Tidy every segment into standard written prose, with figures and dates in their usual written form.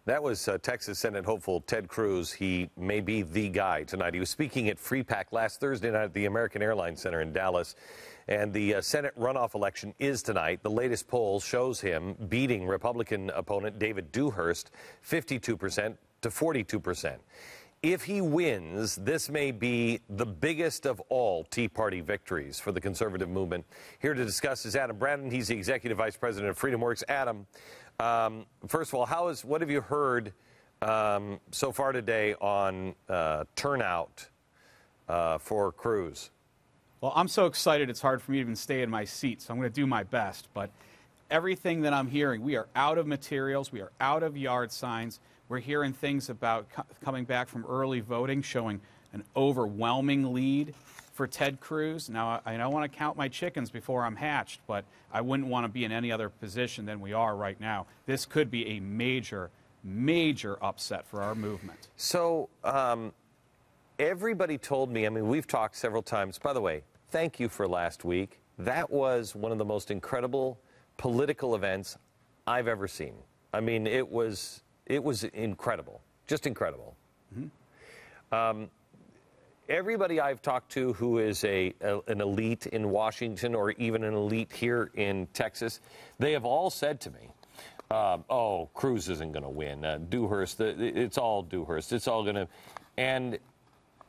That was Texas Senate hopeful Ted Cruz. He may be the guy tonight. He was speaking at Free Pack last Thursday night at the American Airlines Center in Dallas. And the Senate runoff election is tonight. The latest poll shows him beating Republican opponent David Dewhurst 52% to 42%. If he wins, this may be the biggest of all Tea Party victories for the conservative movement. Here to discuss is Adam Brandon. He's the Executive Vice President of FreedomWorks. Adam, first of all, what have you heard so far today on turnout for Cruz? Well, I'm so excited it's hard for me to even stay in my seat, so I'm going to do my best. But everything that I'm hearing, we are out of materials, we are out of yard signs. We're hearing things about coming back from early voting, showing an overwhelming lead for Ted Cruz. Now, I don't want to count my chickens before I'm hatched, but I wouldn't want to be in any other position than we are right now. This could be a major, major upset for our movement. So everybody told me, I mean, we've talked several times. By the way, thank you for last week. That was one of the most incredible political events I've ever seen. I mean, it was incredible, just incredible. Mm-hmm. Everybody I've talked to who is an elite in Washington or even an elite here in Texas, they have all said to me, oh, Cruz isn't going to win. Dewhurst, it's all Dewhurst. It's all going to... And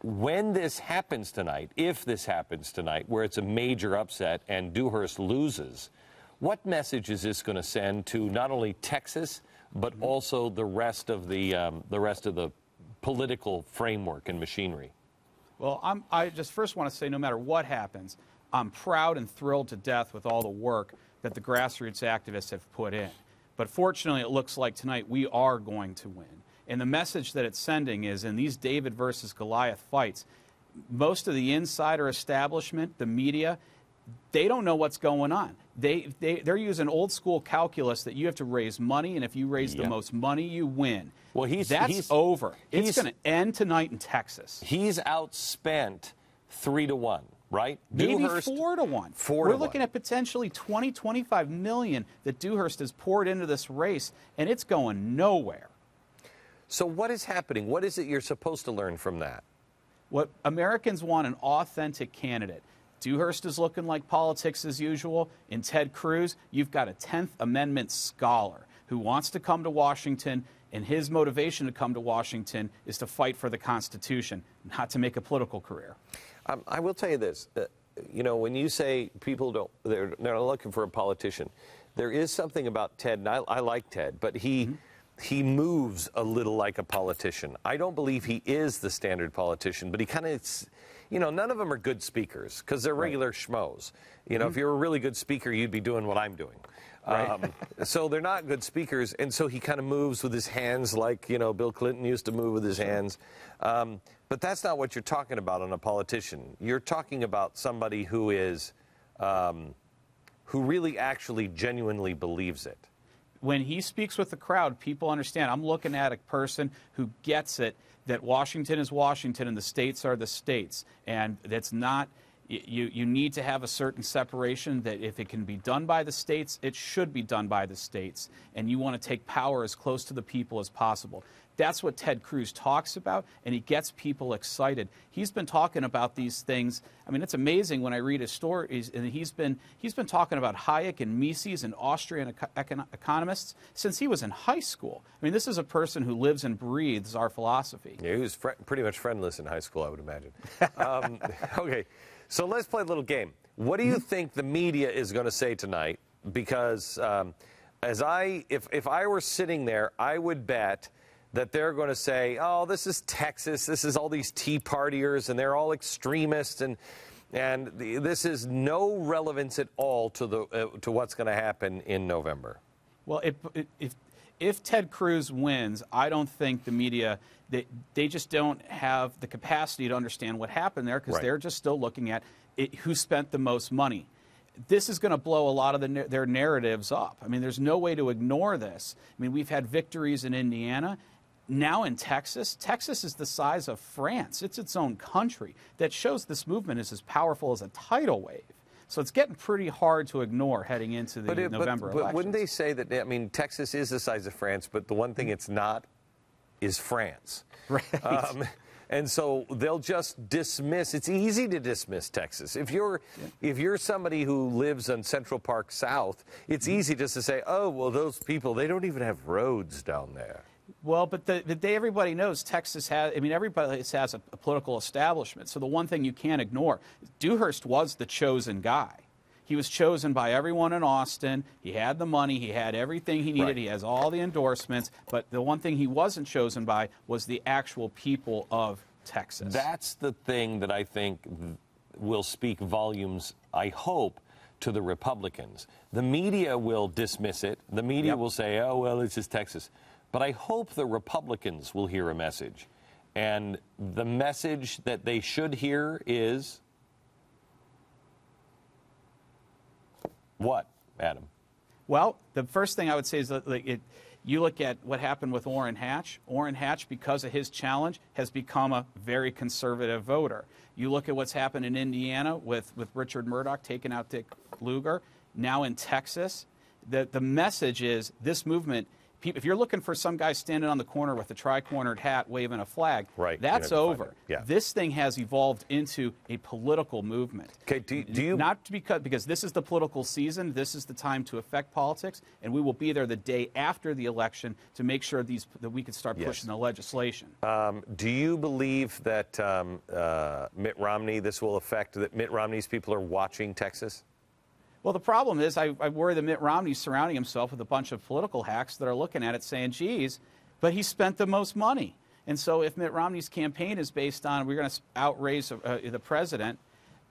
when this happens tonight, if this happens tonight, where it's a major upset and Dewhurst loses, what message is this going to send to not only Texas, but also the rest of the political framework and machinery? Well, I just first want to say, no matter what happens, I'm proud and thrilled to death with all the work that the grassroots activists have put in. But fortunately, it looks like tonight we are going to win. And the message that it's sending is, in these David versus Goliath fights, most of the insider establishment, the media, they don't know what's going on. They're using old school calculus that you have to raise money, and if you raise the most money, you win. Well, that's over. It's going to end tonight in Texas. He's outspent 3-1, right? Maybe Dewhurst, 4-1. We're looking at potentially 20, 25 million that Dewhurst has poured into this race, and it's going nowhere. So what is happening? What is it you're supposed to learn from that? What Americans want, an authentic candidate. Dewhurst is looking like politics as usual. In Ted Cruz, you've got a 10th Amendment scholar who wants to come to Washington, and his motivation to come to Washington is to fight for the Constitution, not to make a political career. I will tell you this. You know, when you say people they're not looking for a politician, there is something about Ted, and I like Ted, but he moves a little like a politician. I don't believe he is the standard politician, but he kind of, you know, none of them are good speakers because they're regular schmoes. You know, if you're a really good speaker, you'd be doing what I'm doing. Right. So they're not good speakers, and so he kind of moves with his hands like, you know, Bill Clinton used to move with his hands. But that's not what you're talking about on a politician. You're talking about somebody who is, who really actually genuinely believes it. When he speaks with the crowd, people understand. I'm looking at a person who gets it, that Washington is Washington and the states are the states. And that's not, you need to have a certain separation, that if it can be done by the states, it should be done by the states. And you want to take power as close to the people as possible. That's what Ted Cruz talks about, and he gets people excited. He's been talking about these things. I mean, it's amazing when I read his stories, and he's been talking about Hayek and Mises and Austrian economists since he was in high school. I mean, this is a person who lives and breathes our philosophy. Yeah, he was pretty much friendless in high school, I would imagine. Okay, so let's play a little game. What do you think the media is going to say tonight? Because if I were sitting there, I would bet that they're going to say, oh, this is Texas, this is all these Tea Partiers, and they're all extremists, and this is no relevance at all to what's going to happen in November. Well, if Ted Cruz wins, I don't think the media, they just don't have the capacity to understand what happened there, because they're just still looking at who spent the most money. This is going to blow a lot of their narratives up. I mean, there's no way to ignore this. I mean, we've had victories in Indiana. Now in Texas, Texas is the size of France. It's its own country. That shows this movement is as powerful as a tidal wave. So it's getting pretty hard to ignore heading into the November elections. But wouldn't they say that, I mean, Texas is the size of France, but the one thing it's not is France. Right. And so they'll just dismiss. It's easy to dismiss Texas. If you're somebody who lives on Central Park South, it's easy just to say, oh, well, those people, they don't even have roads down there. Well, but everybody knows Texas has, I mean, everybody has a political establishment. So the one thing you can't ignore, Dewhurst was the chosen guy. He was chosen by everyone in Austin. He had the money. He had everything he needed. Right. He has all the endorsements. But the one thing he wasn't chosen by was the actual people of Texas. That's the thing that I think will speak volumes, I hope, to the Republicans. The media will dismiss it. The media will say, oh, well, it's just Texas. But I hope the Republicans will hear a message. And the message that they should hear is what, Adam? Well, the first thing I would say is that you look at what happened with Orrin Hatch. Orrin Hatch, because of his challenge, has become a very conservative voter. You look at what's happened in Indiana with Richard Murdoch taking out Dick Lugar. Now in Texas, the message is this movement. If you're looking for some guy standing on the corner with a tri-cornered hat waving a flag, right, that's over. Yeah. This thing has evolved into a political movement. Okay, do you... Not because this is the political season, this is the time to affect politics, and we will be there the day after the election to make sure that we can start pushing the legislation. Do you believe that Mitt Romney, this will affect, that Mitt Romney's people are watching Texas? Well, the problem is I worry that Mitt Romney's surrounding himself with a bunch of political hacks that are looking at it saying, geez, but he spent the most money. And so if Mitt Romney's campaign is based on we're going to outraise the president,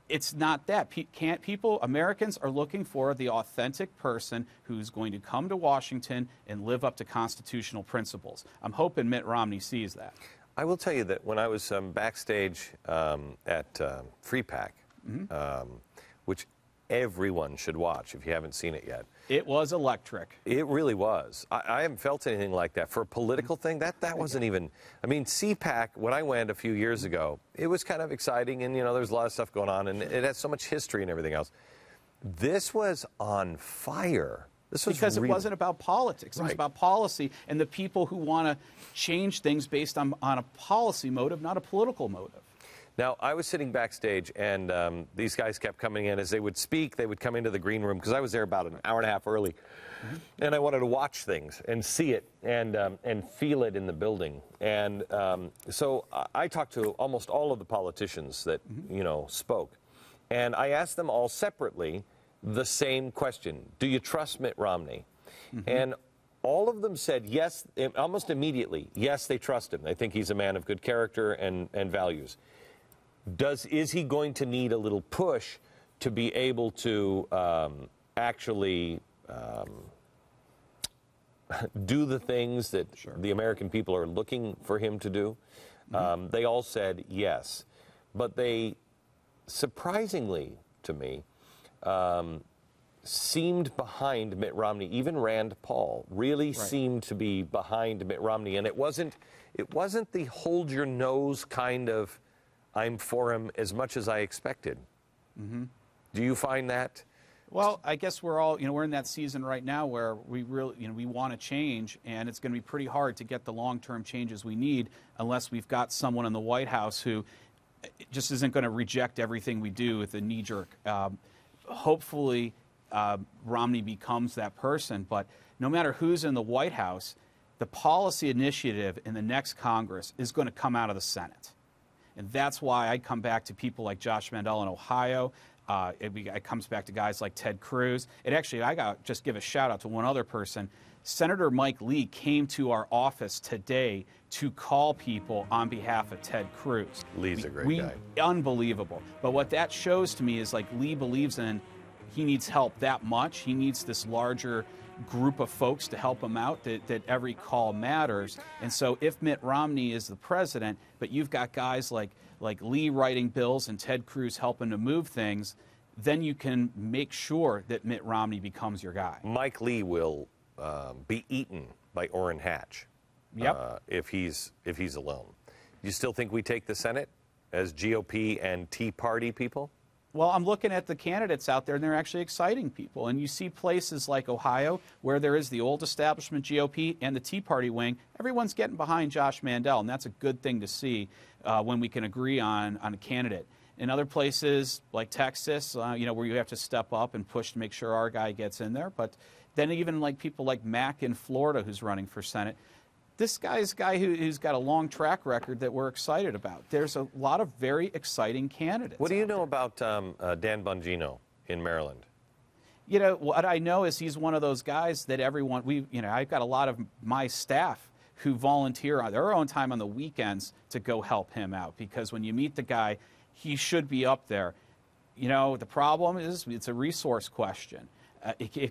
it's not that. Americans are looking for the authentic person who's going to come to Washington and live up to constitutional principles. I'm hoping Mitt Romney sees that. I will tell you that when I was backstage at Free Pack, which everyone should watch if you haven't seen it yet. It was electric. It really was. I haven't felt anything like that. For a political thing, that wasn't even... I mean, CPAC, when I went a few years ago, it was kind of exciting, and, you know, there's a lot of stuff going on, and it has so much history and everything else. This was on fire. This was because it wasn't about politics. It was about policy and the people who want to change things based on a policy motive, not a political motive. Now, I was sitting backstage, and these guys kept coming in. As they would speak, they would come into the green room, because I was there about an hour and a half early. And I wanted to watch things and see it and feel it in the building. And so I talked to almost all of the politicians that, you know, spoke. And I asked them all separately the same question. Do you trust Mitt Romney? And all of them said yes, almost immediately. Yes, they trust him. They think he's a man of good character and values. Is he going to need a little push to be able to actually do the things that the American people are looking for him to do? They all said yes. But they, surprisingly to me, seemed behind Mitt Romney. Even Rand Paul really seemed to be behind Mitt Romney. And it wasn't the hold your nose kind of I'm for him as much as I expected. Do you find that? Well, I guess we're all, we're in that season right now where we really, we want to change, and it's going to be pretty hard to get the long-term changes we need unless we've got someone in the White House who just isn't going to reject everything we do with a knee-jerk. Hopefully, Romney becomes that person, but no matter who's in the White House, the policy initiative in the next Congress is going to come out of the Senate. And that's why I come back to people like Josh Mandel in Ohio. It comes back to guys like Ted Cruz. I got just give a shout out to one other person. Senator Mike Lee came to our office today to call people on behalf of Ted Cruz. Lee's a great guy. Unbelievable. But what that shows to me is like Lee believes he needs help that much. He needs this larger group of folks to help him out, that every call matters. And so if Mitt Romney is the president, but you've got guys like Lee writing bills and Ted Cruz helping to move things, then you can make sure that Mitt Romney becomes your guy. Mike Lee will be eaten by Orrin Hatch if he's alone. You still think we take the Senate as GOP and Tea Party people? Well, I'm looking at the candidates out there, and they're actually exciting people. And you see places like Ohio, where there is the old establishment GOP and the Tea Party wing. Everyone's getting behind Josh Mandel, and that's a good thing to see when we can agree on a candidate. In other places like Texas, where you have to step up and push to make sure our guy gets in there. But then even like people like Mack in Florida, who's running for Senate. This guy's a guy who's got a long track record that we're excited about. There's a lot of very exciting candidates. What do you know about Dan Bongino in Maryland? What I know is he's one of those guys that I've got a lot of my staff who volunteer on their own time on the weekends to go help him out, because when you meet the guy, he should be up there. The problem is it's a resource question.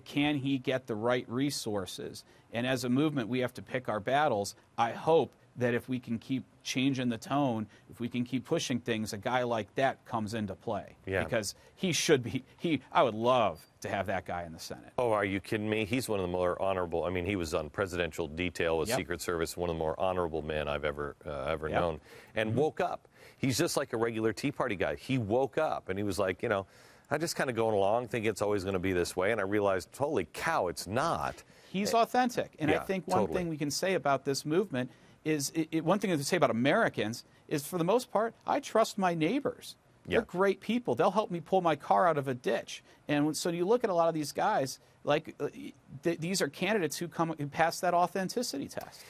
Can he get the right resources? And as a movement, we have to pick our battles. I hope that if we can keep changing the tone, if we can keep pushing things, a guy like that comes into play. Yeah. Because he should be. I would love to have that guy in the Senate. Oh, are you kidding me? He's one of the more honorable. I mean, he was on presidential detail with Secret Service, one of the more honorable men I've ever known, and woke up. He's just like a regular Tea Party guy. He woke up and he was like, I'm just kind of going along, thinking it's always going to be this way, and I realized, holy cow, it's not. He's authentic, and yeah, I think one thing we can say about this movement is, one thing to say about Americans is, for the most part, I trust my neighbors. Yeah. They're great people. They'll help me pull my car out of a ditch. And so you look at a lot of these guys, like these are candidates who pass that authenticity test.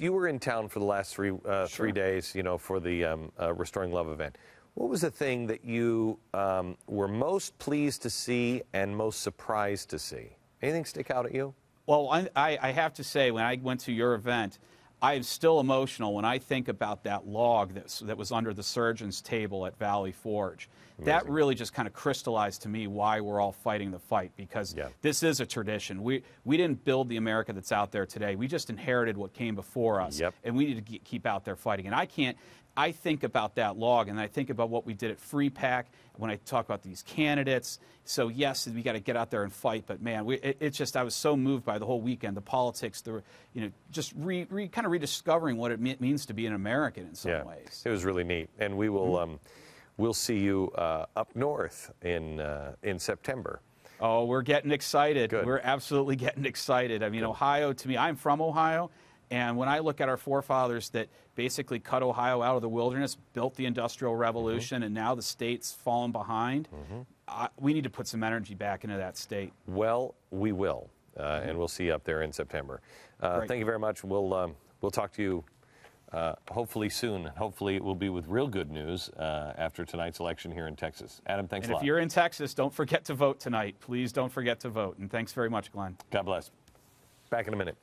You were in town for the last three days, for the Restoring Love event. What was the thing that you were most pleased to see and most surprised to see? Anything stick out at you? Well, I have to say, when I went to your event, I am still emotional when I think about that log that was under the surgeon's table at Valley Forge. Amazing. That really just kind of crystallized to me why we're all fighting the fight, because this is a tradition. We didn't build the America that's out there today. We just inherited what came before us, and we need to keep out there fighting. And I think about that log, and I think about what we did at Free Pack when I talk about these candidates. So yes, we got to get out there and fight, but man, I was so moved by the whole weekend, the politics, just kind of rediscovering what it means to be an American in some ways. It was really neat, and we will we'll see you up north in September. Oh, we're getting excited. Good. We're absolutely getting excited. I mean, Ohio, to me, I'm from Ohio. And when I look at our forefathers that basically cut Ohio out of the wilderness, built the Industrial Revolution, and now the state's fallen behind, we need to put some energy back into that state. Well, we will, and we'll see you up there in September. Thank you very much. We'll talk to you hopefully soon. Hopefully it will be with real good news after tonight's election here in Texas. Adam, thanks a lot. And if you're in Texas, don't forget to vote tonight. Please don't forget to vote. And thanks very much, Glenn. God bless. Back in a minute.